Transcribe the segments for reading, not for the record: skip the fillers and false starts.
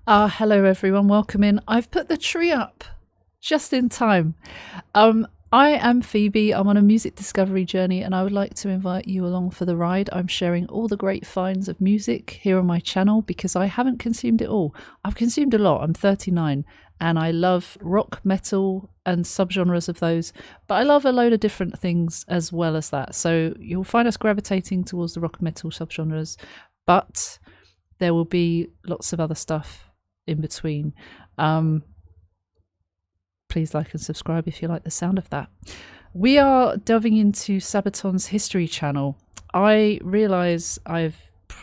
Hello everyone, welcome in. I've put the tree up just in time. I am Phoebe. I'm on a music discovery journey and I would like to invite you along for the ride. I'm sharing all the great finds of music here on my channel because I haven't consumed it all. I've consumed a lot. I'm 39 and I love rock, metal and subgenres of those, but I love a load of different things as well as that. So you'll find us gravitating towards the rock and metal subgenres, but there will be lots of other stuff in between. Please like and subscribe if you like the sound of that. We are delving into Sabaton's history channel. I realise I've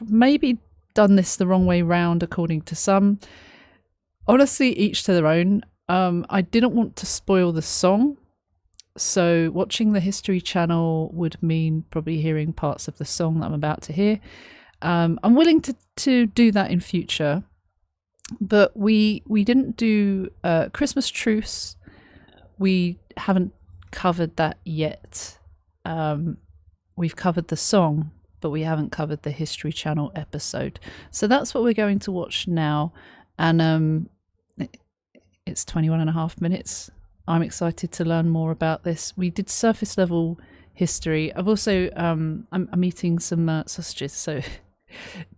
maybe done this the wrong way round according to some. Honestly, each to their own. I didn't want to spoil the song, so watching the history channel would mean probably hearing parts of the song that I'm about to hear. I'm willing to do that in future, but we didn't do Christmas Truce. We haven't covered that yet. We've covered the song, but we haven't covered the History Channel episode. So that's what we're going to watch now. And it's 21.5 minutes. I'm excited to learn more about this. We did surface level history. I've also, I'm eating some sausages. So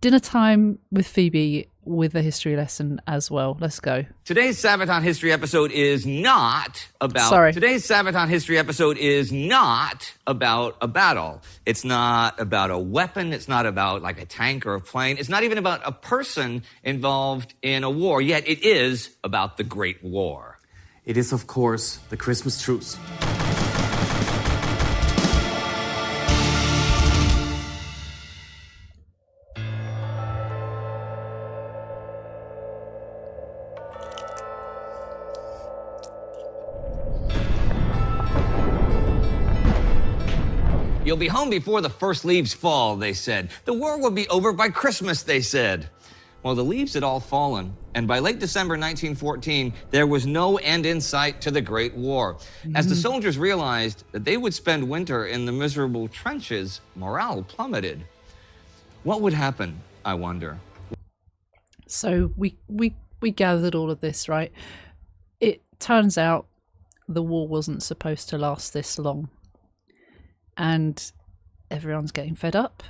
dinner time with Phoebe with a history lesson as well. Let's go. Today's Sabaton history episode is not about... Today's Sabaton history episode is not about a battle. It's not about a weapon. It's not about like a tank or a plane. It's not even about a person involved in a war. Yet it is about the Great War. It is, of course, the Christmas truce. You'll be home before the first leaves fall, they said. The war will be over by Christmas, they said. Well, the leaves had all fallen, and by late December 1914, there was no end in sight to the Great War. As the soldiers realized that they would spend winter in the miserable trenches, morale plummeted. What would happen, I wonder? So we gathered all of this, right? It turns out the war wasn't supposed to last this long. And everyone's getting fed up.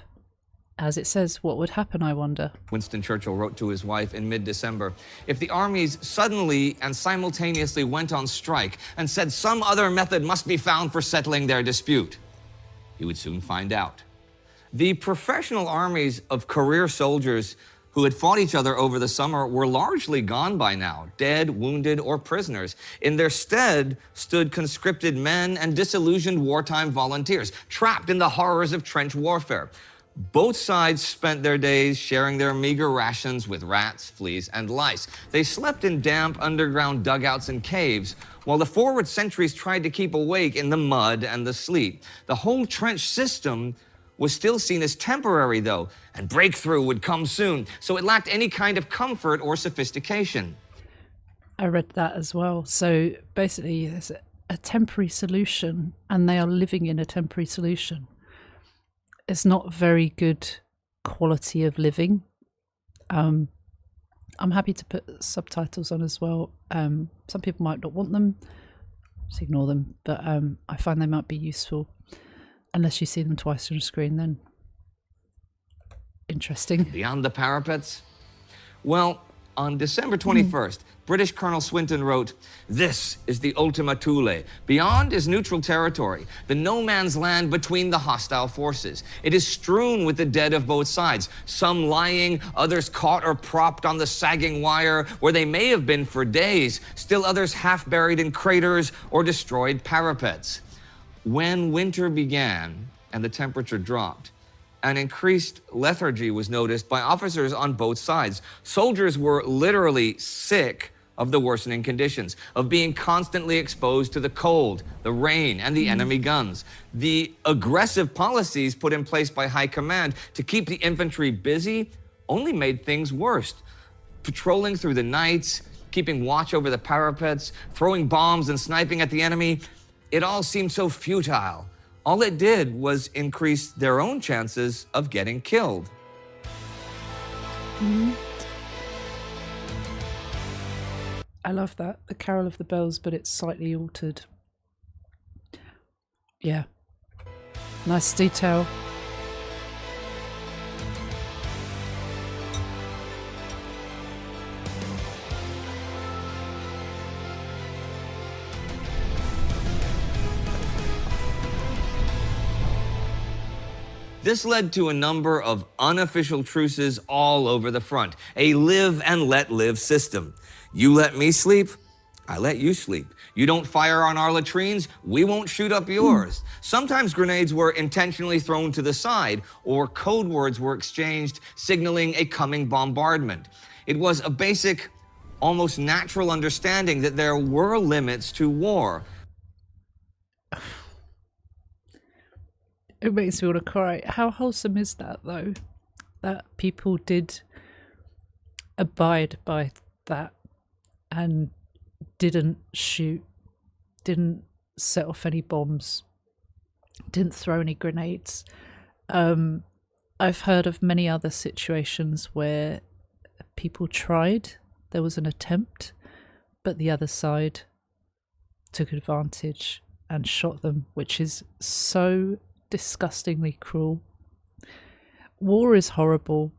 As it says, what would happen, I wonder? Winston Churchill wrote to his wife in mid-December, if the armies suddenly and simultaneously went on strike and said some other method must be found for settling their dispute, he would soon find out. The professional armies of career soldiers who had fought each other over the summer were largely gone by now, dead, wounded, or prisoners. In their stead stood conscripted men and disillusioned wartime volunteers, trapped in the horrors of trench warfare. Both sides spent their days sharing their meager rations with rats, fleas, and lice. They slept in damp underground dugouts and caves, while the forward sentries tried to keep awake in the mud and the sleet. The whole trench system was still seen as temporary, though, and breakthrough would come soon, so it lacked any kind of comfort or sophistication. I read that as well. So basically, there's a temporary solution, and they are living in a temporary solution. It's not very good quality of living. I'm happy to put subtitles on as well. Some people might not want them, just ignore them, but I find they might be useful. Unless you see them twice on a screen, then interesting. Beyond the parapets? Well, on December 21st, British Colonel Swinton wrote, "This is the Ultima Thule. Beyond is neutral territory, the no man's land between the hostile forces. It is strewn with the dead of both sides, some lying, others caught or propped on the sagging wire where they may have been for days, still others half buried in craters or destroyed parapets." When winter began and the temperature dropped, an increased lethargy was noticed by officers on both sides. Soldiers were literally sick of the worsening conditions, of being constantly exposed to the cold, the rain, and the enemy guns. The aggressive policies put in place by high command to keep the infantry busy only made things worse. Patrolling through the nights, keeping watch over the parapets, throwing bombs and sniping at the enemy, it all seemed so futile. All it did was increase their own chances of getting killed. I love that. The Carol of the Bells, but it's slightly altered. Yeah. Nice detail. This led to a number of unofficial truces all over the front, a live and let live system. You let me sleep, I let you sleep. You don't fire on our latrines, we won't shoot up yours. Sometimes grenades were intentionally thrown to the side, or code words were exchanged, signaling a coming bombardment. It was a basic, almost natural understanding that there were limits to war. It makes me want to cry. How wholesome is that, though? That people did abide by that and didn't shoot, didn't set off any bombs, didn't throw any grenades. I've heard of many other situations where people tried, there was an attempt, but the other side took advantage and shot them, which is so disgustingly cruel. War is horrible.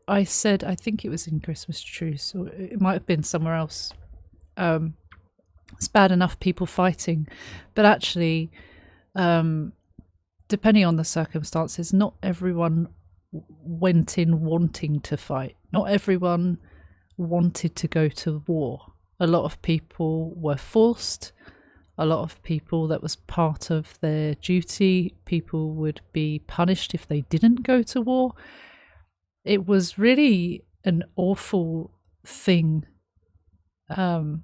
I said, I think it was in Christmas Truce, or it might have been somewhere else. It's bad enough people fighting, but actually, depending on the circumstances, not everyone went in wanting to fight. Not everyone wanted to go to war. A lot of people were forced. A lot of people, that was part of their duty. People would be punished if they didn't go to war. It was really an awful thing that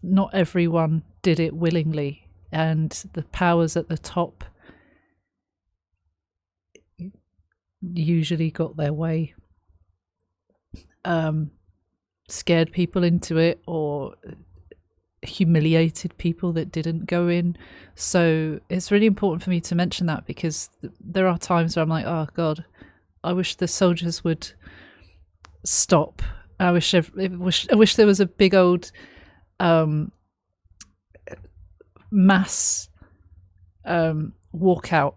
not everyone did it willingly, and the powers at the top usually got their way, scared people into it, or humiliated people that didn't go in. So it's really important for me to mention that, because there are times where I'm like, oh God, I wish the soldiers would stop. I wish there was a big old mass walkout,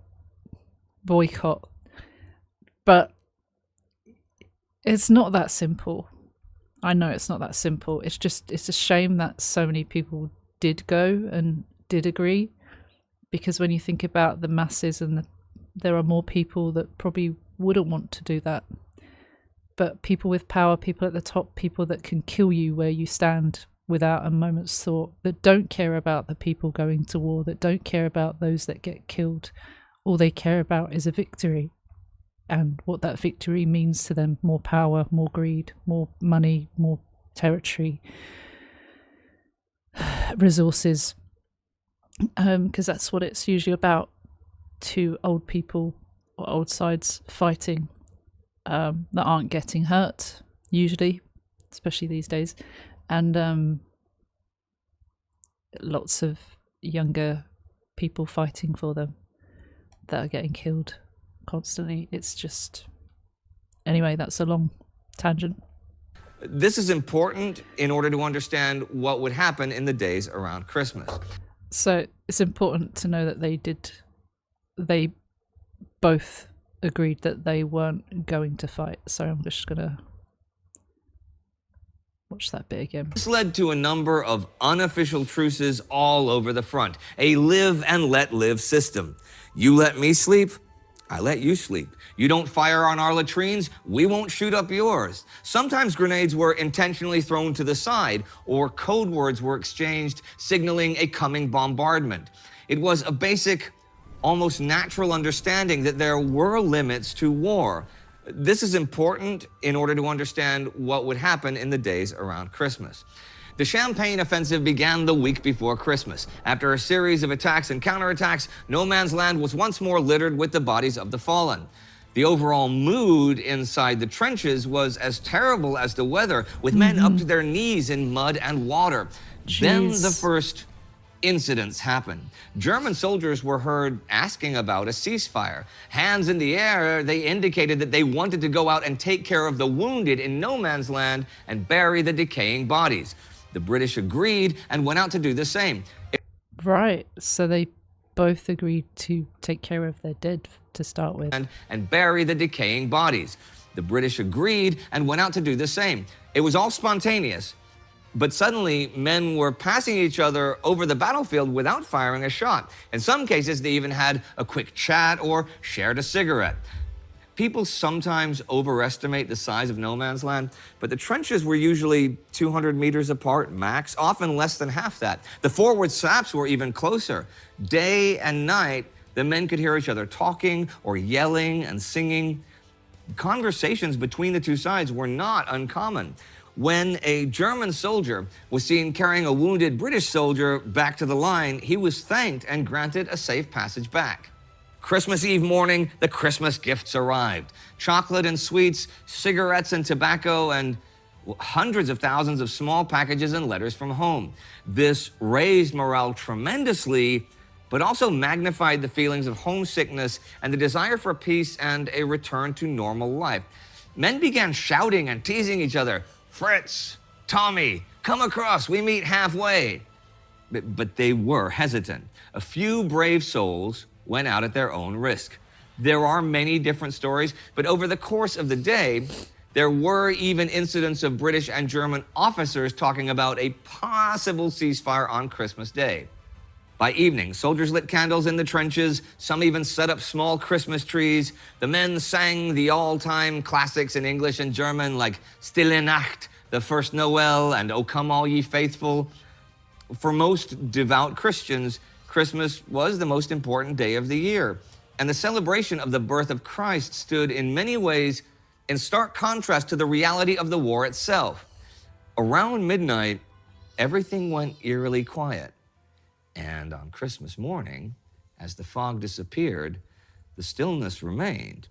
boycott, but it's not that simple. I know it's not that simple. It's a shame that so many people did go and did agree, because when you think about the masses, and there are more people that probably wouldn't want to do that. But people with power, people at the top, people that can kill you where you stand without a moment's thought, that don't care about the people going to war, that don't care about those that get killed. All they care about is a victory, and what that victory means to them: more power, more greed, more money, more territory, resources, because that's what it's usually about. Two old people or old sides fighting that aren't getting hurt, usually, especially these days, and lots of younger people fighting for them that are getting killed constantly. It's just, anyway, that's a long tangent. This is important in order to understand what would happen in the days around Christmas. So it's important to know that they both agreed that they weren't going to fight. So I'm just gonna watch that bit again. This led to a number of unofficial truces all over the front, a live and let live system. You let me sleep, I let you sleep. You don't fire on our latrines, we won't shoot up yours. Sometimes grenades were intentionally thrown to the side, or code words were exchanged, signaling a coming bombardment. It was a basic, almost natural understanding that there were limits to war. This is important in order to understand what would happen in the days around Christmas. The Champagne offensive began the week before Christmas. After a series of attacks and counterattacks, no man's land was once more littered with the bodies of the fallen. The overall mood inside the trenches was as terrible as the weather, with men up to their knees in mud and water. Jeez. Then the first incidents happened. German soldiers were heard asking about a ceasefire. Hands in the air, they indicated that they wanted to go out and take care of the wounded in no man's land and bury the decaying bodies. The British agreed and went out to do the same. Right, so they both agreed to take care of their dead to start with. And bury the decaying bodies. The British agreed and went out to do the same. It was all spontaneous, but suddenly men were passing each other over the battlefield without firing a shot. In some cases, they even had a quick chat or shared a cigarette. People sometimes overestimate the size of no man's land, but the trenches were usually 200 meters apart max, often less than half that. The forward saps were even closer. Day and night, the men could hear each other talking or yelling and singing. Conversations between the two sides were not uncommon. When a German soldier was seen carrying a wounded British soldier back to the line, he was thanked and granted a safe passage back. Christmas Eve morning, the Christmas gifts arrived. Chocolate and sweets, cigarettes and tobacco, and hundreds of thousands of small packages and letters from home. This raised morale tremendously, but also magnified the feelings of homesickness and the desire for peace and a return to normal life. Men began shouting and teasing each other, "Fritz, Tommy, come across, we meet halfway." But they were hesitant. A few brave souls went out at their own risk. There are many different stories, but over the course of the day, there were even incidents of British and German officers talking about a possible ceasefire on Christmas Day. By evening, soldiers lit candles in the trenches. Some even set up small Christmas trees. The men sang the all-time classics in English and German like Stille Nacht, The First Noel, and O Come All Ye Faithful. For most devout Christians, Christmas was the most important day of the year, and the celebration of the birth of Christ stood in many ways in stark contrast to the reality of the war itself. Around midnight, everything went eerily quiet. And on Christmas morning, as the fog disappeared, the stillness remained.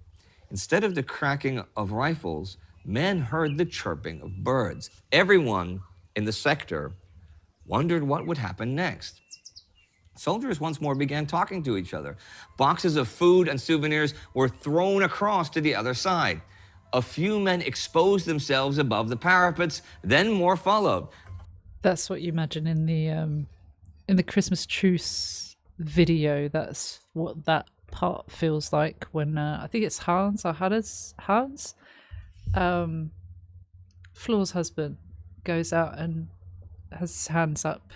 Instead of the cracking of rifles, men heard the chirping of birds. Everyone in the sector wondered what would happen next. Soldiers once more began talking to each other. Boxes of food and souvenirs were thrown across to the other side. A few men exposed themselves above the parapets, then more followed. That's what you imagine in the Christmas Truce video. That's what that part feels like when I think it's Hans, Floor's husband goes out and has his hands up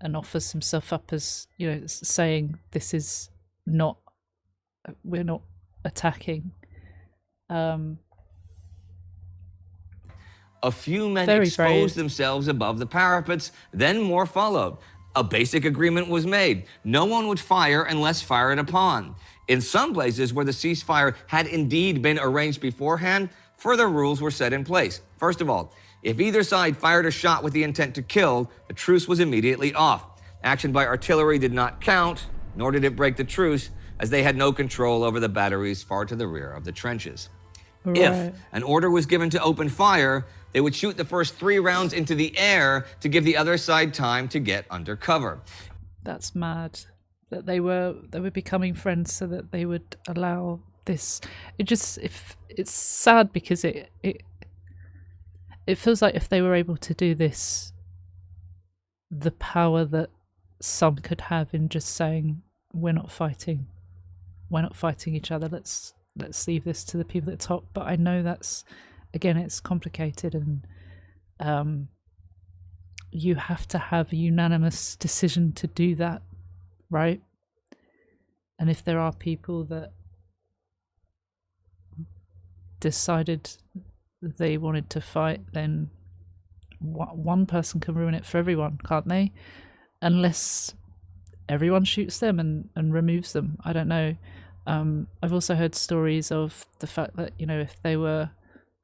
and offers himself up as, you know, saying this is not, we're not attacking. A few men Very exposed brave. themselves above the parapets, then more followed. A basic agreement was made. No one would fire unless fired upon. In some places where the ceasefire had indeed been arranged beforehand, further rules were set in place. First of all, if either side fired a shot with the intent to kill, the truce was immediately off. Action by artillery did not count, nor did it break the truce, as they had no control over the batteries far to the rear of the trenches. Right. If an order was given to open fire, they would shoot the first 3 rounds into the air to give the other side time to get under cover. That's mad that they were becoming friends so that they would allow this. It's sad because it feels like if they were able to do this, the power that some could have in just saying we're not fighting each other, let's leave this to the people at the top. But I know that's, again, it's complicated, and you have to have a unanimous decision to do that, right? And if there are people that decided they wanted to fight, then one person can ruin it for everyone, can't they? Unless everyone shoots them and removes them. I don't know. I've also heard stories of the fact that, you know, if they were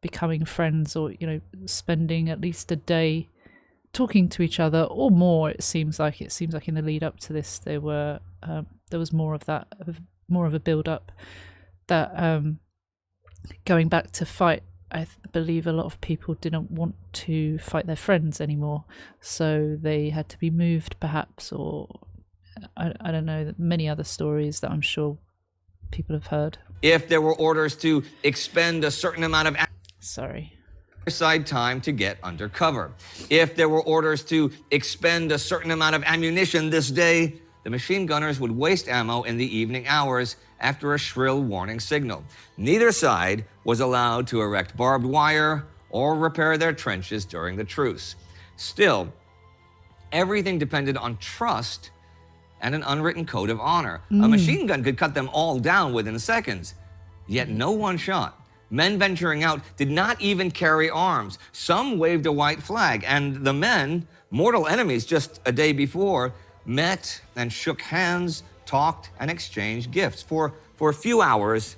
becoming friends, or, you know, spending at least a day talking to each other or more, it seems like in the lead up to this, there was more of a build up, that going back to fight believe a lot of people didn't want to fight their friends anymore, so they had to be moved, perhaps, or I don't know, many other stories that I'm sure people have heard. If there were orders to expend a certain amount of side time to get under cover. If there were orders to expend a certain amount of ammunition this day, the machine gunners would waste ammo in the evening hours after a shrill warning signal. Neither side was allowed to erect barbed wire or repair their trenches during the truce. Still, everything depended on trust and an unwritten code of honor. A machine gun could cut them all down within seconds, yet no one shot. Men venturing out did not even carry arms. Some waved a white flag, and the men, mortal enemies just a day before, met and shook hands, talked, and exchanged gifts. For a few hours,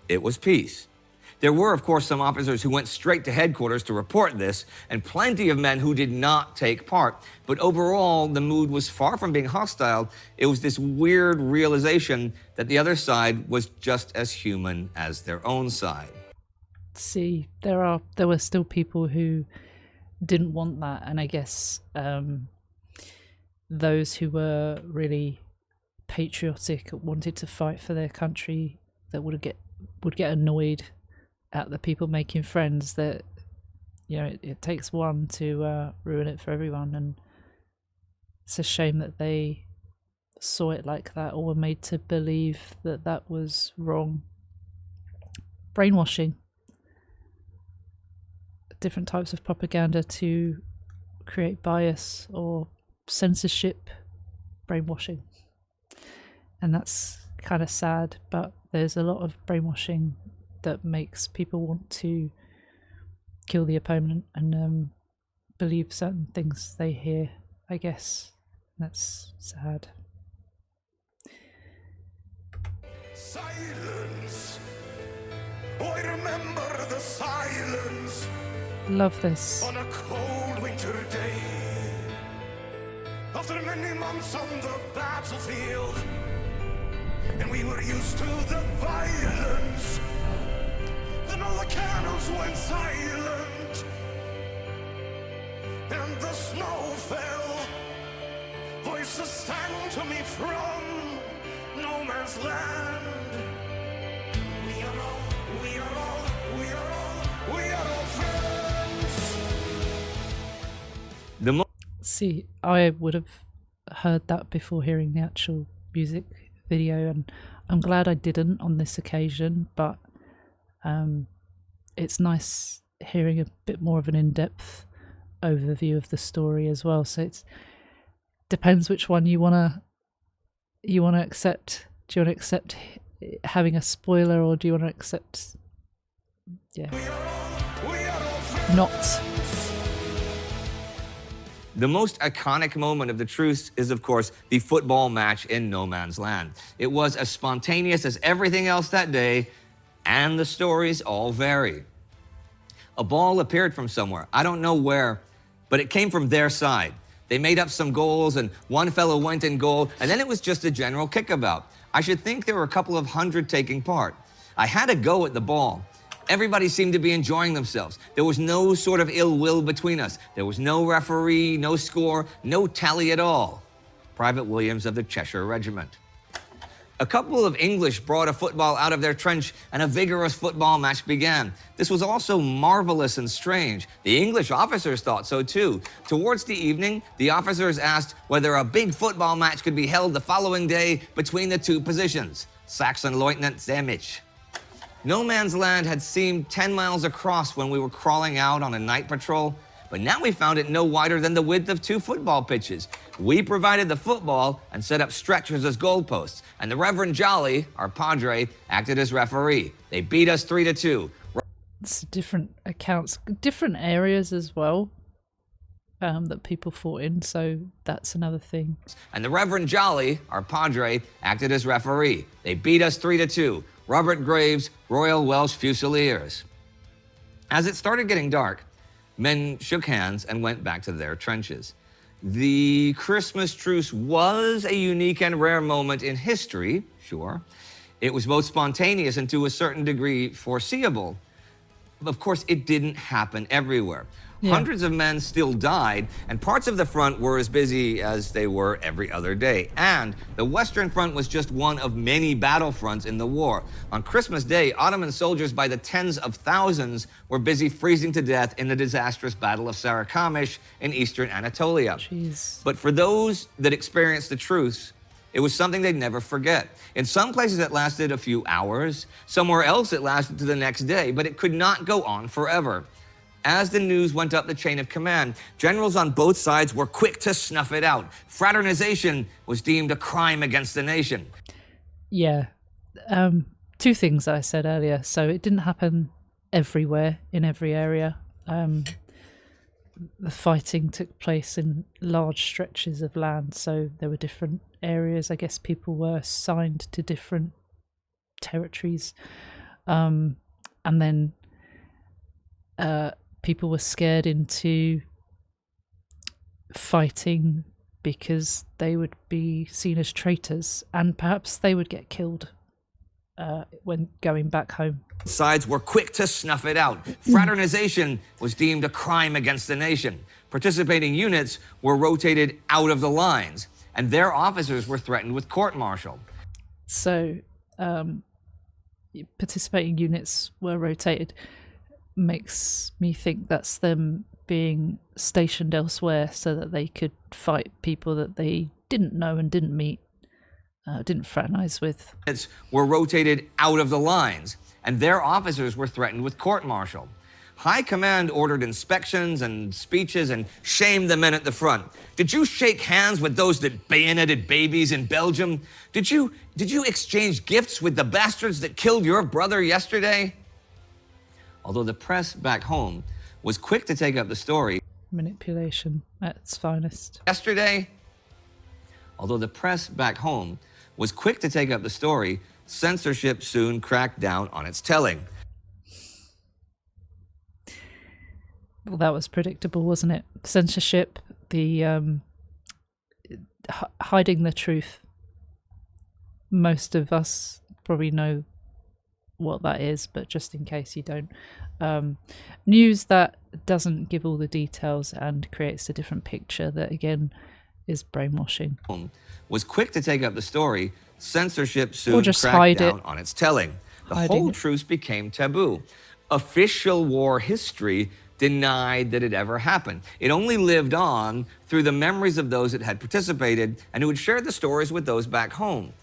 it was peace. There were, of course, some officers who went straight to headquarters to report this, and plenty of men who did not take part. But overall, the mood was far from being hostile. It was this weird realization that the other side was just as human as their own side. See, there were still people who didn't want that, and I guess those who were really patriotic, wanted to fight for their country, that would get annoyed at the people making friends. That, you know, it takes one to ruin it for everyone, and it's a shame that they saw it like that, or were made to believe that that was wrong. Brainwashing, different types of propaganda to create bias or censorship, brainwashing, and that's kind of sad. But there's a lot of brainwashing that makes people want to kill the opponent and believe certain things they hear, I guess. That's sad. Silence. Oh, I remember the silence. Love this. On a cold winter day, after many months on the battlefield, and we were used to the violence. Then all the cannons went silent, and the snow fell. Voices sang to me from no man's land. We are all, we are all, we are all, we are all friends. See, I would have heard that before hearing the actual music video, and I'm glad I didn't on this occasion, but it's nice hearing a bit more of an in-depth overview of the story as well. So it depends which one you wanna accept. Do you want to accept having a spoiler, or do you want to accept, not? The most iconic moment of the truce is, of course, the football match in no man's land. It was as spontaneous as everything else that day, and the stories all vary. A ball appeared from somewhere. I don't know where, but it came from their side. They made up some goals, and one fellow went in goal, and then it was just a general kickabout. I should think there were a couple of hundred taking part. I had a go at the ball. Everybody seemed to be enjoying themselves. There was no sort of ill will between us. There was no referee, no score, no tally at all. Private Williams of the Cheshire Regiment. A couple of English brought a football out of their trench, and a vigorous football match began. This was also marvelous and strange. The English officers thought so too. Towards the evening, the officers asked whether a big football match could be held the following day between the two positions. Saxon Lieutenant Zemich. No man's land had seemed 10 miles across when we were crawling out on a night patrol, but now we found it no wider than the width of 2 football pitches. We provided the football and set up stretchers as goalposts, and the Reverend Jolly, our padre, acted as referee. They beat us 3-2. It's different accounts, different areas as well, that people fought in, so that's another thing. And the Reverend Jolly, our padre, acted as referee. They beat us 3-2. Robert Graves, Royal Welsh Fusiliers. As it started getting dark, men shook hands and went back to their trenches. The Christmas truce was a unique and rare moment in history, sure. It was both spontaneous and to a certain degree foreseeable. Of course, it didn't happen everywhere. Yeah. Hundreds of men still died, and parts of the front were as busy as they were every other day. And the Western Front was just one of many battlefronts in the war. On Christmas Day, Ottoman soldiers by the tens of thousands were busy freezing to death in the disastrous Battle of Sarıkamış in eastern Anatolia. Jeez. But for those that experienced the truce, it was something they'd never forget. In some places it lasted a few hours, somewhere else it lasted to the next day, but it could not go on forever. As the news went up the chain of command, generals on both sides were quick to snuff it out. Fraternization was deemed a crime against the nation. Yeah. Two things I said earlier. So it didn't happen everywhere, in every area. The fighting took place in large stretches of land, so there were different areas. I guess people were assigned to different territories. And then people were scared into fighting because they would be seen as traitors, and perhaps they would get killed when going back home. Sides were quick to snuff it out. Fraternization was deemed a crime against the nation. Participating units were rotated out of the lines, and their officers were threatened with court-martial. So participating units were rotated. Makes me think that's them being stationed elsewhere so that they could fight people that they didn't know and didn't meet, didn't fraternize with. Were rotated out of the lines, and their officers were threatened with court-martial. High command ordered inspections and speeches and shamed the men at the front. Did you shake hands with those that bayoneted babies in Belgium? Did you exchange gifts with the bastards that killed your brother yesterday? Although the press back home was quick to take up the story. Manipulation at its finest. Yesterday, although the press back home was quick to take up the story, censorship soon cracked down on its telling. Well, that was predictable, wasn't it? Censorship, the hiding the truth. Most of us probably know what that is, but just in case you don't, news that doesn't give all the details and creates a different picture that again is brainwashing. Was quick to take up the story, censorship soon Or just cracked hide down it. on its telling. The Hiding whole it. truce became taboo. Official war history denied that it ever happened. It only lived on through the memories of those that had participated and who had shared the stories with those back home.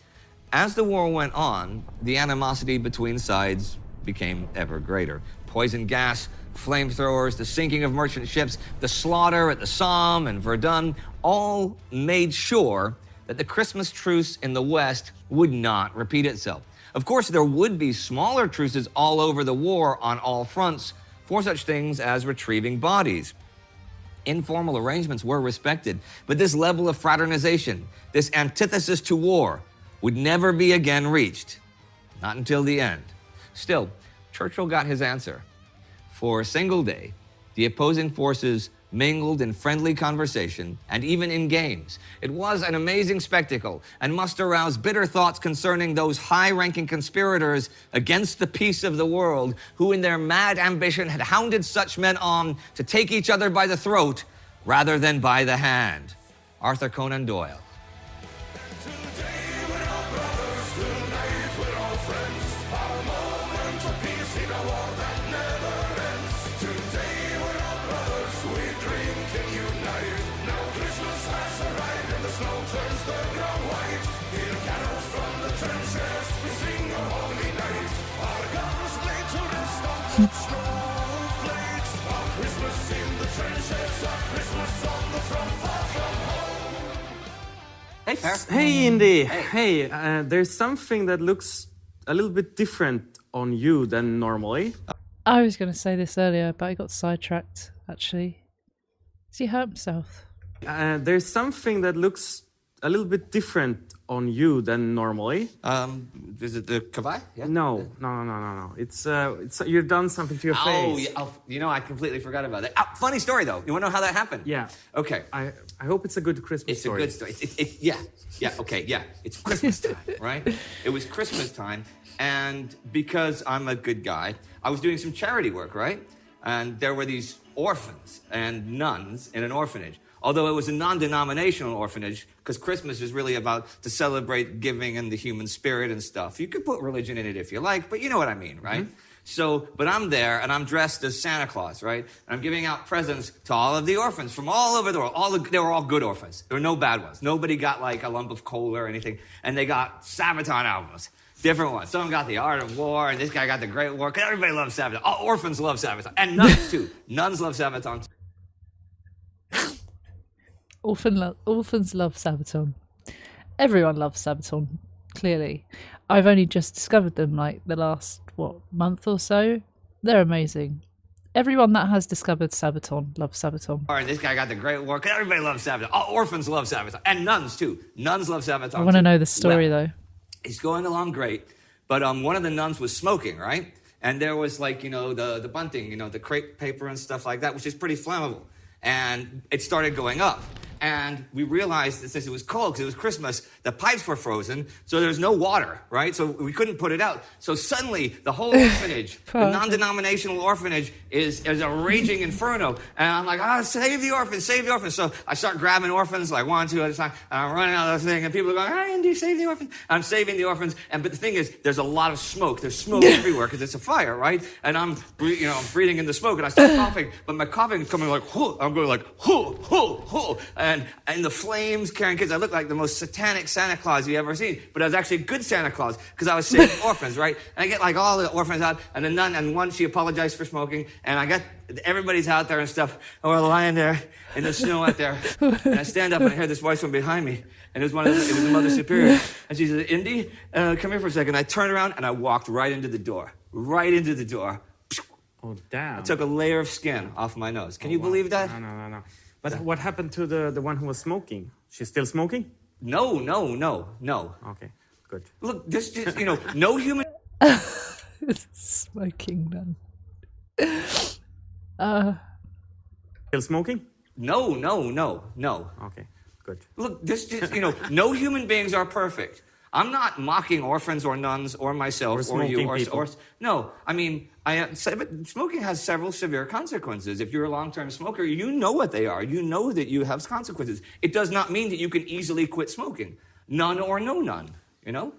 As the war went on, the animosity between sides became ever greater. Poison gas, flamethrowers, the sinking of merchant ships, the slaughter at the Somme and Verdun, all made sure that the Christmas truce in the West would not repeat itself. Of course, there would be smaller truces all over the war on all fronts for such things as retrieving bodies. Informal arrangements were respected, but this level of fraternization, this antithesis to war, would never be again reached. Not until the end. Still, Churchill got his answer. For a single day, the opposing forces mingled in friendly conversation and even in games. It was an amazing spectacle and must arouse bitter thoughts concerning those high-ranking conspirators against the peace of the world who in their mad ambition had hounded such men on to take each other by the throat rather than by the hand. Arthur Conan Doyle. Today we're all brothers, tonight we're all friends. Our moment of peace in a war that never ends. Today we're all brothers, we drink and unite. Now Christmas has arrived and the snow turns the ground white. Hear carols from the trenches, we sing a holy night. Our guns laid to rest on snowflakes. Our Christmas in the trenches, our Christmas on the front, far from home. Hey, Per. Hey, Indy. Hey, there's something that looks a little bit different on you than normally. I was going to say this earlier, but I got sidetracked, actually. Has he hurt himself? There's something that looks a little bit different on you than normally. Is it the kavai? Yeah? No. It's you've done something to your Oh, face. yeah. Oh, you know, I completely forgot about that. Funny story, though. You want to know how that happened? Yeah. Okay. I hope it's a good Christmas It's story. a good story. Yeah. Okay, yeah. It's Christmas time, right? It was Christmas time, And because I'm a good guy, I was doing some charity work, right? And there were these orphans and nuns in an orphanage. Although it was a non-denominational orphanage, because Christmas is really about to celebrate giving and the human spirit and stuff. You could put religion in it if you like, but you know what I mean, right? So, but I'm there and I'm dressed as Santa Claus, right? And I'm giving out presents to all of the orphans from all over the world. They were all good orphans. There were no bad ones. Nobody got like a lump of coal or anything. And they got Sabaton albums, different ones. Some got The Art of War, and this guy got The Great War. Because everybody loves Sabaton. All orphans love Sabaton. And nuns too. Nuns love Sabaton. Orphans love Sabaton. Everyone loves Sabaton, clearly. I've only just discovered them like the last, month or so. They're amazing. Everyone that has discovered Sabaton loves Sabaton. And this guy got The Great War. Because everybody loves Sabaton. All orphans love Sabaton. And nuns too. Nuns love Sabaton. I want to know the story though. It's going along great. But one of the nuns was smoking, right? And there was like, the bunting, the crepe paper and stuff like that, which is pretty flammable. And it started going up. And we realized that since it was cold, because it was Christmas, the pipes were frozen, so there was no water, right? So we couldn't put it out. So suddenly, the whole orphanage, the non-denominational orphanage, is a raging inferno. And I'm like, save the orphans, save the orphans. So I start grabbing orphans, like 1, 2 at a time, and I'm running out of the thing, and people are going, Andy, save the orphans. I'm saving the orphans. But the thing is, there's a lot of smoke. There's smoke everywhere, because it's a fire, right? And I'm breathing in the smoke, and I start coughing, but my coughing is coming like, whoo. I'm going like, whoo, whoo, whoo. And the flames carrying kids. I looked like the most satanic Santa Claus you ever seen, but I was actually a good Santa Claus because I was saving orphans, right? And I get like all the orphans out, and the nun, and one, she apologized for smoking, and I got everybody's out there and stuff, and we're lying there in the snow out there, and I stand up and I hear this voice from behind me, and it was the Mother Superior, and she said, Indy, come here for a second. I turned around and I walked right into the door. Oh, damn. I took a layer of skin off my nose. Can you believe that? No. But what happened to the one who was smoking? She's still smoking? No. Okay, good. Look, this just, no human... Smoking nun. Still smoking? No. Okay, good. Look, this just, no human beings are perfect. I'm not mocking orphans or nuns or myself or you or no. I mean, smoking has several severe consequences. If you're a long-term smoker, you know what they are. You know that you have consequences. It does not mean that you can easily quit smoking. None or no none, Well,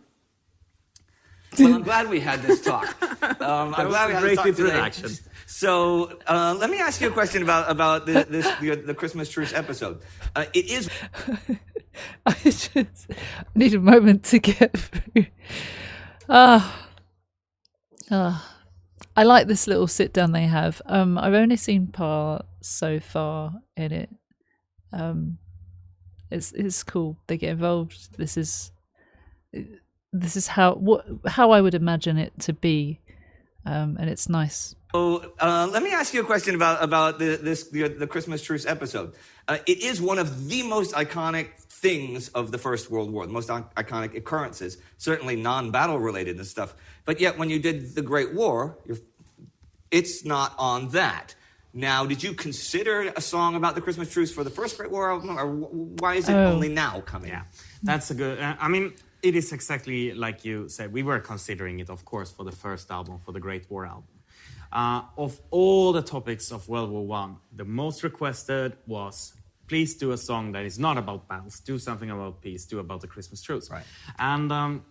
I'm glad we had this talk. I'm glad we had this talk introduction. Today. So let me ask you a question about the Christmas Truce episode. It is... I just need a moment to get through. I like this little sit down they have. I've only seen part so far in it. It's cool. They get involved. This is how I would imagine it to be, and it's nice. So let me ask you a question about the Christmas Truce episode. It is one of the most iconic things of the First World War, the most iconic occurrences, certainly non-battle related and stuff. But yet when you did the Great War, it's not on that. Now, did you consider a song about the Christmas Truce for the first Great War album, or why is it only now coming? Yeah, that's a good... it is exactly like you said. We were considering it, of course, for the first album, for the Great War album. Of all the topics of World War I, the most requested was, please do a song that is not about battles, do something about peace, do about the Christmas truce. Right. And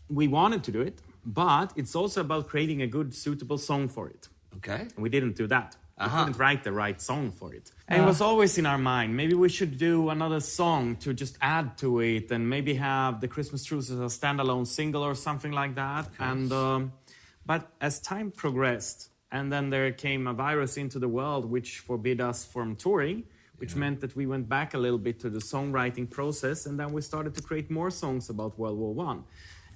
we wanted to do it, but it's also about creating a good, suitable song for it. Okay. And we didn't do that. We couldn't write the right song for it. And it was always in our mind, maybe we should do another song to just add to it, and maybe have the Christmas Truce as a standalone single or something like that. Okay. And but as time progressed, and then there came a virus into the world which forbid us from touring, which meant that we went back a little bit to the songwriting process, and then we started to create more songs about World War I.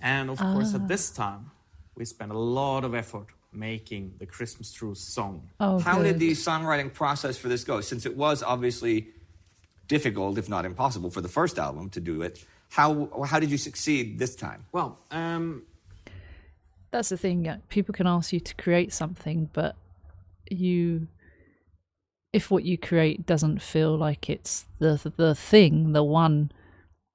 And of course, at this time, we spent a lot of effort making the Christmas Truce song. How did the songwriting process for this go? Since it was obviously difficult, if not impossible, for the first album to do it, how did you succeed this time? Well, that's the thing. People can ask you to create something, but if what you create doesn't feel like it's the thing, the one,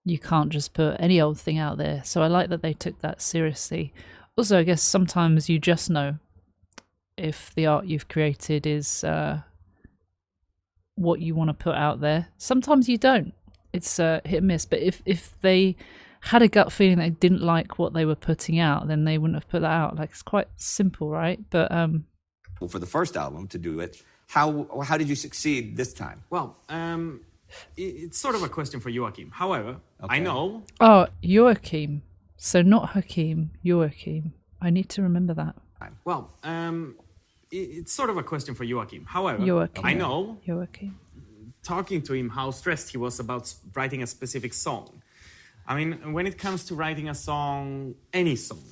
you can't just put any old thing out there. So I like that they took that seriously. Also, I guess sometimes you just know if the art you've created is what you want to put out there. Sometimes you don't. It's hit and miss. But if they had a gut feeling they didn't like what they were putting out, then they wouldn't have put that out. Like, it's quite simple, right? But for the first album to do it. How did you succeed this time? Well, it's sort of a question for Joachim. However, I know... Oh, Joachim. So not Hakeem, Joachim. I need to remember that. Well, it's sort of a question for Joachim. However, Joachim. I know, Joachim. talking to him, how stressed he was about writing a specific song. I mean, when it comes to writing a song, any song,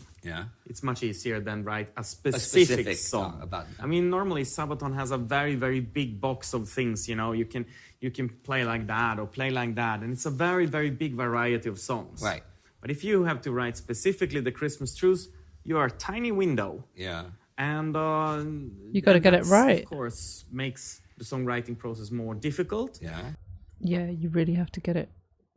it's much easier than write a specific song. I mean, normally Sabaton has a very, very big box of things. You know, you can play like that or play like that, and it's a very, very big variety of songs. Right. But if you have to write specifically the Christmas Truce, you are a tiny window. Yeah. And you got to get it right. Of course, makes the songwriting process more difficult. Yeah. Yeah, you really have to get it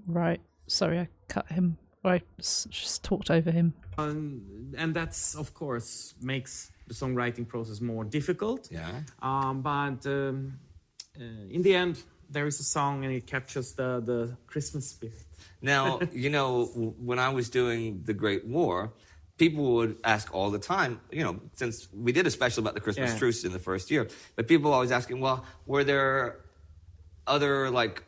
right. Sorry, I cut him. I just talked over him. And that's, of course, makes the songwriting process more difficult. Yeah. But in the end, there is a song and it captures the Christmas spirit. Now, you know, when I was doing The Great War, people would ask all the time, you know, since we did a special about the Christmas truce in the first year, but people were always asking, well, were there other like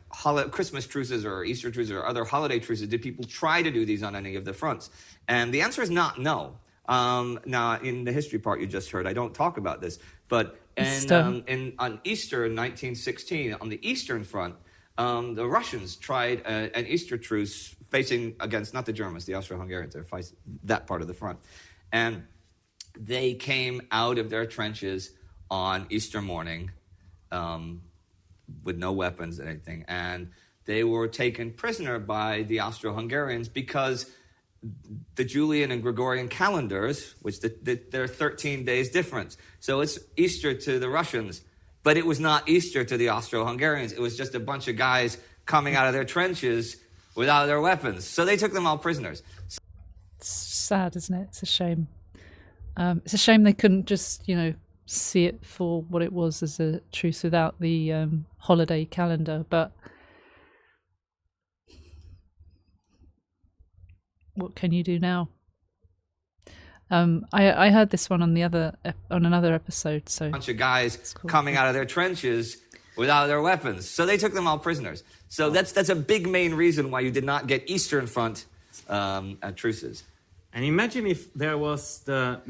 Christmas truces or Easter truces or other holiday truces? Did people try to do these on any of the fronts? And the answer is not no. Now, in the history part you just heard, I don't talk about this, but on Easter in 1916, on the Eastern Front, the Russians tried an Easter truce facing against, not the Germans, the Austro-Hungarians, they're facing that part of the front. And they came out of their trenches on Easter morning with no weapons and anything. And they were taken prisoner by the Austro-Hungarians because the Julian and Gregorian calendars, which they're 13 days difference. So it's Easter to the Russians, but it was not Easter to the Austro-Hungarians. It was just a bunch of guys coming out of their trenches without their weapons. So they took them all prisoners. It's sad, isn't it? It's a shame. It's a shame they couldn't just, you know, see it for what it was as a truce without the holiday calendar. But what can you do now? I heard this one on another episode. So a bunch of guys coming out of their trenches without their weapons. So they took them all prisoners. So that's a big main reason why you did not get Eastern Front truces. And imagine if there was the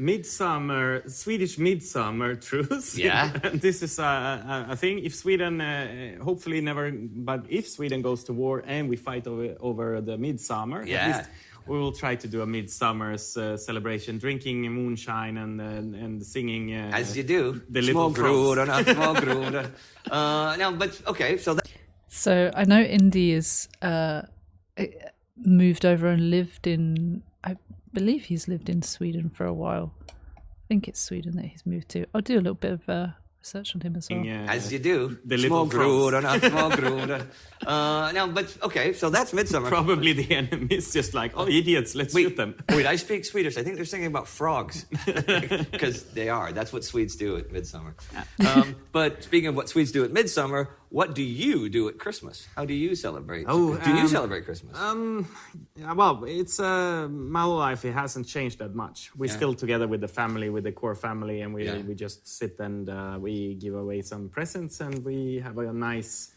Swedish midsummer truce. Yeah. And this is a thing. If Sweden, hopefully never, but if Sweden goes to war and we fight over the midsummer, at least we will try to do a midsummer's celebration, drinking moonshine and singing. As you do. The little små now, but okay, So I know Indy is moved over and lived in. I believe he's lived in Sweden for a while. I think it's Sweden that he's moved to. I'll do a little bit of research on him as well. As you do. The little now, but okay, so that's midsummer. Probably the enemy is just like, oh, idiots, let's shoot them. Wait, I speak Swedish. I think they're singing about frogs. Because they are. That's what Swedes do at midsummer. But speaking of what Swedes do at midsummer, what do you do at Christmas? How do you celebrate? Do you celebrate Christmas? Well, it's my whole life. It hasn't changed that much. We're still together with the family, with the core family, and we just sit and we give away some presents and we have a nice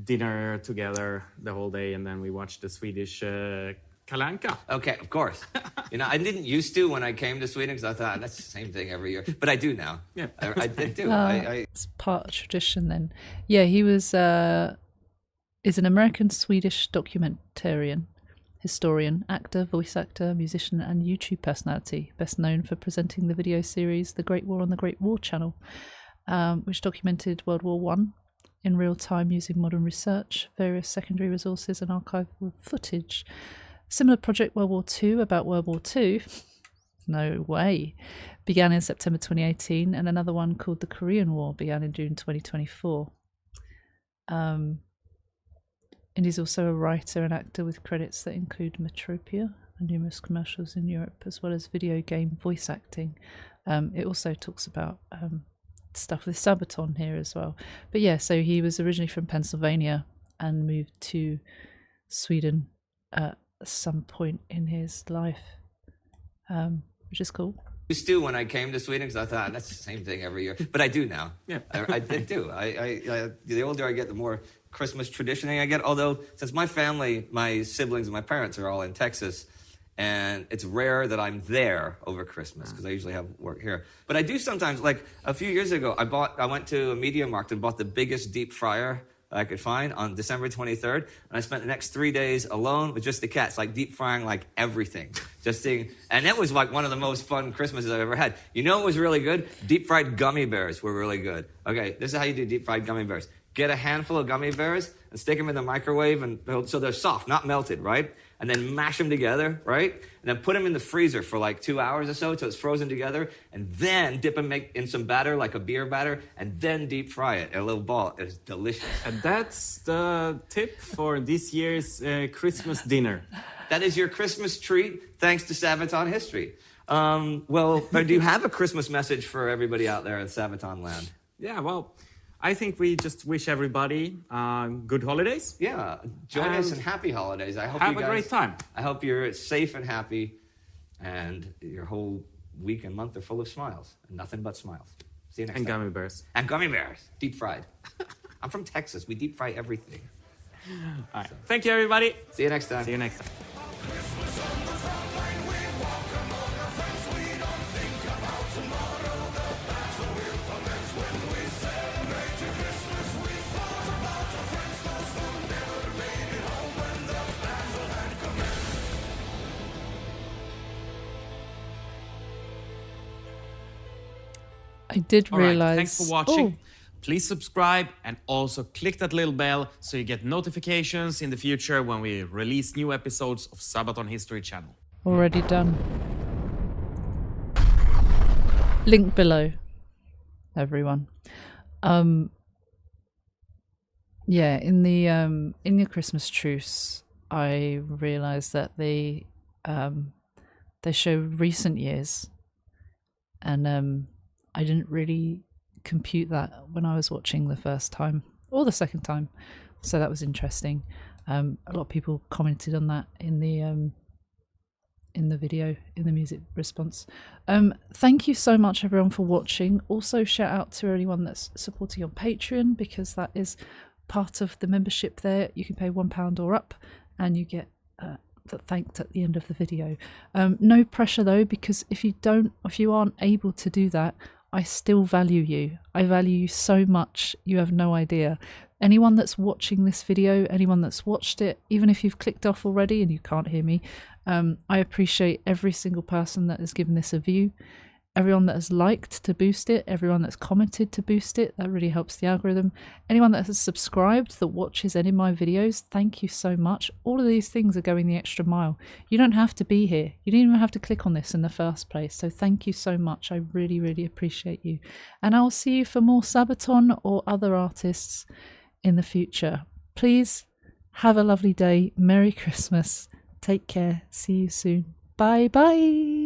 dinner together the whole day, and then we watch the Swedish Kalanka. Okay, of course. You know, I didn't used to when I came to Sweden because I thought that's the same thing every year, but I do now. Yeah, I do. It's part of tradition then. Yeah, he was is an American Swedish documentarian, historian, actor, voice actor, musician, and YouTube personality. Best known for presenting the video series "The Great War" on the Great War Channel, which documented World War One in real time using modern research, various secondary resources, and archival footage. Similar project World War II about World War II, no way, began in September 2018, and another one called The Korean War began in June 2024. And he's also a writer and actor with credits that include Metropia and numerous commercials in Europe, as well as video game voice acting. It also talks about stuff with Sabaton here as well. But yeah, so he was originally from Pennsylvania and moved to Sweden at some point in his life, which is cool. Used to when I came to Sweden, because I thought that's the same thing every year, but I do now. Yeah. I do. I the older I get, the more Christmas traditioning I get. Although since my family, my siblings and my parents are all in Texas, and it's rare that I'm there over Christmas because I usually have work here. But I do sometimes. Like a few years ago, I went to a media market and bought the biggest deep fryer I could find on December 23rd, and I spent the next 3 days alone with just the cats, like deep frying like everything, just seeing. And it was like one of the most fun Christmases I've ever had. You know what was really good? Deep fried gummy bears were really good. Okay, this is how you do deep fried gummy bears. Get a handful of gummy bears and stick them in the microwave, and so they're soft, not melted, right? And then mash them together, right? And then put them in the freezer for like 2 hours or so till it's frozen together, and then dip them in some batter, like a beer batter, and then deep fry it in a little ball. It's delicious. And that's the tip for this year's Christmas dinner. That is your Christmas treat, thanks to Sabaton history. Well, but do you have a Christmas message for everybody out there in Sabaton land? Yeah, well, I think we just wish everybody good holidays. Yeah, joyous and happy holidays. I hope have you a guys, great time. I hope you're safe and happy, and your whole week and month are full of smiles, and nothing but smiles. See you next And time. gummy bears. And gummy bears, deep fried. I'm from Texas. We deep fry everything. All right. Thank you, everybody. See you next time. See you next time. Christmas on the front line, we walk among our friends. We don't think about tomorrow. The battle will commence when we celebrate your Christmas. We thought about our friends, those who never made it home when the battle had commenced. I did All right. realize. Thanks for watching. Please subscribe and also click that little bell so you get notifications in the future when we release new episodes of Sabaton History Channel. Already done. Link below, everyone. Yeah, in the Christmas truce, I realized that they show recent years, and I didn't really compute that when I was watching the first time or the second time, so that was interesting. A lot of people commented on that in the video, in the music response. Thank you so much everyone for watching. Also shout out to anyone that's supporting on Patreon, because that is part of the membership there. You can pay £1 or up and you get thanked at the end of the video. No pressure though, because if you aren't able to do that, I still value you. I value you so much, you have no idea. Anyone that's watching this video, anyone that's watched it, even if you've clicked off already and you can't hear me, I appreciate every single person that has given this a view, everyone that has liked to boost it, everyone that's commented to boost it, that really helps the algorithm. Anyone that has subscribed, that watches any of my videos, thank you so much. All of these things are going the extra mile. You don't have to be here. You didn't even have to click on this in the first place. So thank you so much. I really, really appreciate you. And I'll see you for more Sabaton or other artists in the future. Please have a lovely day. Merry Christmas. Take care. See you soon. Bye bye.